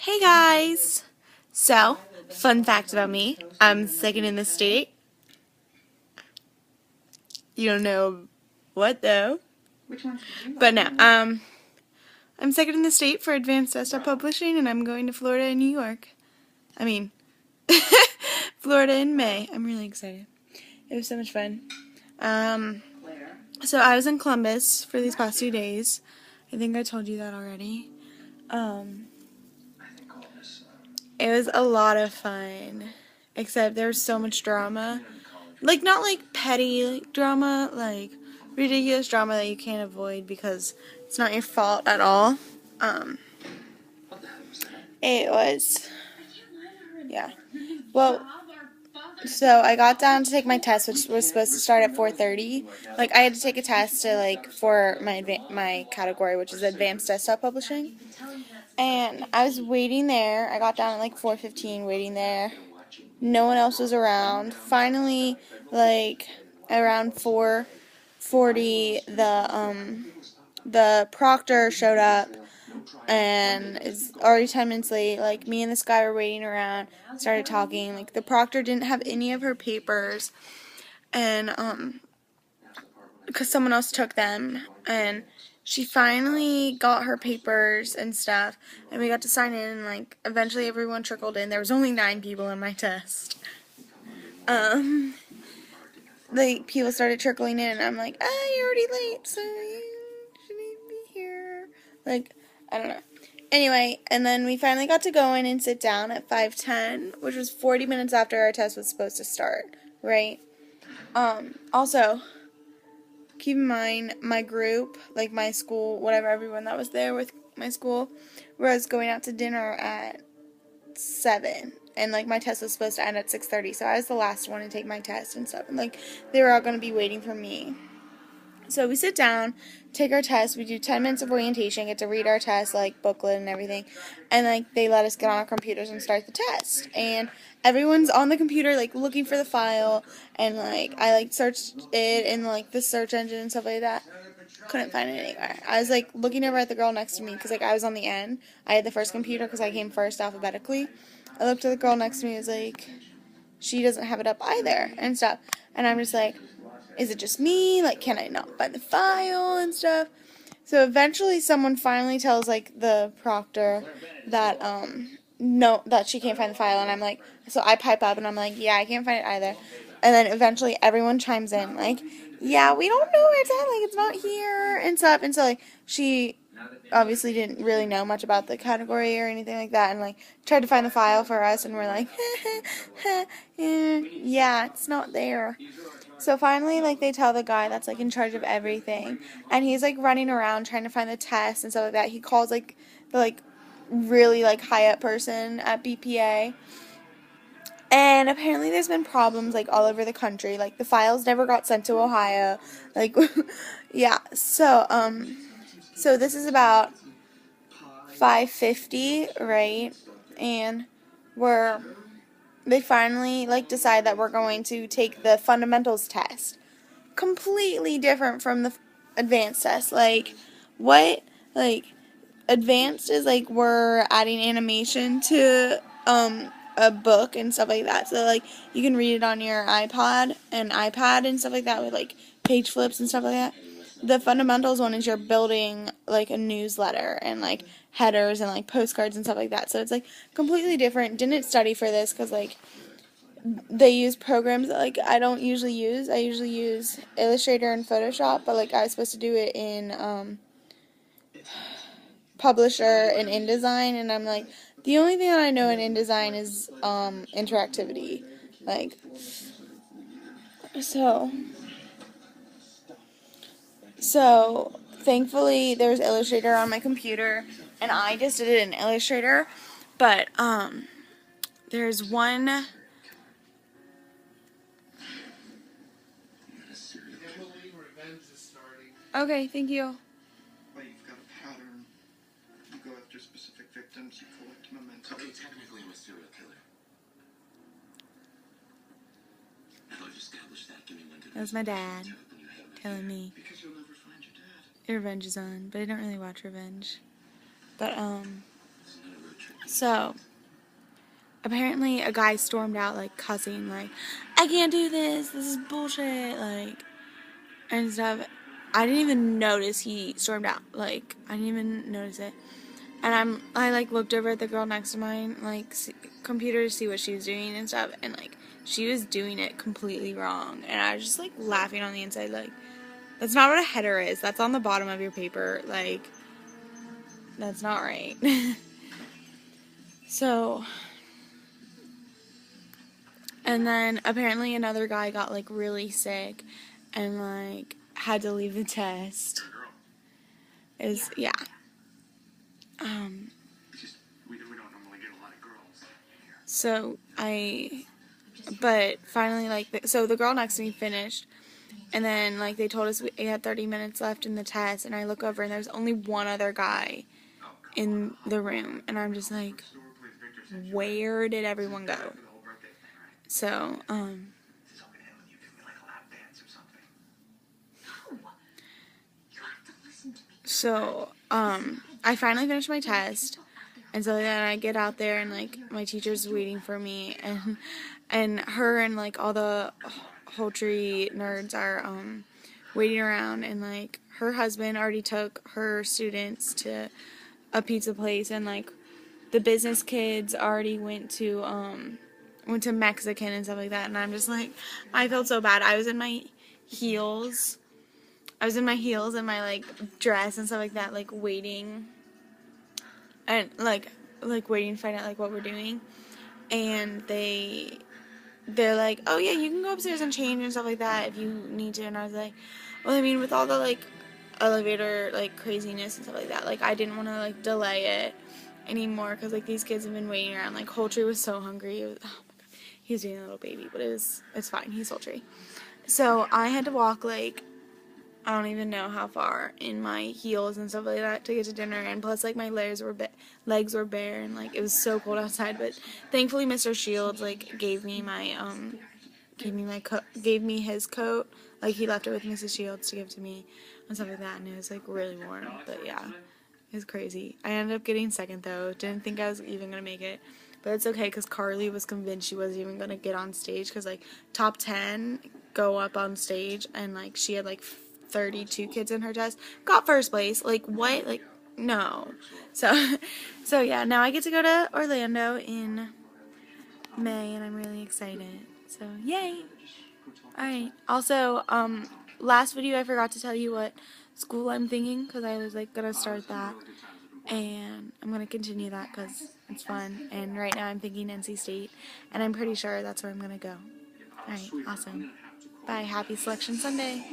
Hey guys! So, fun fact about me, I'm second in the state. You don't know what though. But no, I'm second in the state for advanced desktop publishing and I'm going to Florida and New York. I mean, Florida in May. I'm really excited. It was so much fun. So I was in Columbus for these past 2 days. I think I told you that already. It was a lot of fun, except there was so much drama. Like, not like petty drama, like ridiculous drama that you can't avoid because it's not your fault at all. It was, yeah. Well, so I got down to take my test, which was supposed to start at 4:30. Like, I had to take a test to, like, for my category, which is Advanced Desktop Publishing. And I was waiting there. I got down at, like, 4:15, waiting there. No one else was around. Finally, like, around 4:40, the proctor showed up, and it's already 10 minutes late. Like, me and this guy were waiting around, started talking. Like, the proctor didn't have any of her papers, and because someone else took them, and she finally got her papers and stuff, and we got to sign in, and, like, eventually everyone trickled in. There was only 9 people in my test. Like, people started trickling in, and I'm like, you're already late, so you shouldn't be here. Like, I don't know. Anyway, and then we finally got to go in and sit down at 5:10, which was 40 minutes after our test was supposed to start, right? Also, keep in mind, my group, like my school, whatever, everyone that was there with my school, was going out to dinner at 7. And, like, my test was supposed to end at 6:30, so I was the last one to take my test and stuff. And, like, they were all going to be waiting for me. So we sit down, take our test, we do 10 minutes of orientation, get to read our test, like, booklet and everything. And, like, they let us get on our computers and start the test. And everyone's on the computer, like, looking for the file. And, like, I, like, searched it in, like, the search engine and stuff like that. Couldn't find it anywhere. I was, like, looking over at the girl next to me because, like, I was on the end. I had the first computer because I came first alphabetically. I looked at the girl next to me and was like, she doesn't have it up either and stuff. And I'm just like, is it just me? Like, can I not find the file and stuff? So eventually someone finally tells, like, the proctor that, no, that she can't find the file. And I'm like, so I pipe up and I'm like, yeah, I can't find it either. And then eventually everyone chimes in, like, yeah, we don't know where it's at, like, it's not here and stuff. And so, like, she obviously didn't really know much about the category or anything like that, and, like, tried to find the file for us, and we're like, yeah, it's not there. So finally, like, they tell the guy that's, like, in charge of everything, and he's, like, running around trying to find the test and stuff like that. He calls, like, the, like, really, like, high up person at BPA. And apparently there's been problems, like, all over the country. Like, the files never got sent to Ohio. Like, yeah. So this is about 5:50, right? And they finally, like, decide that we're going to take the fundamentals test. Completely different from the advanced test. Like, what? Like, advanced is, like, we're adding animation to, a book and stuff like that. So, like, you can read it on your iPod and stuff like that with, like, page flips and stuff like that. The fundamentals one is you're building, like, a newsletter and, like, headers and, like, postcards and stuff like that. So it's, like, completely different. Didn't study for this because, like, they use programs that, like, I don't usually use. I usually use Illustrator and Photoshop, but, like, I was supposed to do it in, Publisher and InDesign, and I'm like, the only thing that I know in InDesign is interactivity. Like, so thankfully there's Illustrator on my computer, and I just did it in Illustrator, but there's one. Okay, thank you. You've got a pattern. You go after specific victims. You collect momentum. Okay, technically I'm a serial killer. How do I establish that? Give me one good That was my dad telling me Because you'll never find your dad. Revenge is on, but I don't really watch Revenge. But So apparently a guy stormed out like cussing, like, I can't do this, this is bullshit, like, and stuff. I didn't even notice he stormed out, like, I didn't even notice it. And I like looked over at the girl next to mine, like, computer to see what she was doing and stuff, and like, she was doing it completely wrong. And I was just like laughing on the inside, like, that's not what a header is, that's on the bottom of your paper, like, that's not right. So, and then apparently another guy got like really sick and like had to leave the test. Yeah. It's just, we don't normally get a lot of girls here. So but finally, like, so the girl next to me finished, and then like they told us we had 30 minutes left in the test, and I look over and there's only one other guy in the room, and I'm just like, where did everyone go? So, I finally finished my test, and so then I get out there, and like my teacher's waiting for me, and her and like all the whole tree nerds are waiting around, and like her husband already took her students to a pizza place, and like the business kids already went to Mexican and stuff like that, and I'm just like, I felt so bad. I was in my heels and my like dress and stuff like that, like waiting and like waiting to find out like what we're doing, and they're like, oh yeah, you can go upstairs and change and stuff like that if you need to. And I was like, well, I mean, with all the like elevator like craziness and stuff like that, like I didn't want to like delay it anymore, because like these kids have been waiting around. Like Holtree was so hungry. Oh my god, he was being a little baby, but it's fine, he's Holtree. So I had to walk like, I don't even know how far in my heels and stuff like that to get to dinner, and plus like my legs were bare, and like it was so cold outside. But thankfully Mr. Shields like gave me his coat, like he left it with Mrs. Shields to give to me and stuff like that, and it was like really warm. But yeah, it was crazy. I ended up getting second though. Didn't think I was even gonna make it, but it's okay, because Carly was convinced she wasn't even gonna get on stage, because like top 10 go up on stage, and like she had like 32 kids in her test, got first place. Like what? Like no. So yeah, now I get to go to Orlando in May, and I'm really excited. So yay. Alright. Also, last video I forgot to tell you what school I'm thinking, because I was like gonna start that, and I'm gonna continue that because it's fun. And right now I'm thinking NC State, and I'm pretty sure that's where I'm gonna go. Alright, awesome. Bye. Happy Selection Sunday.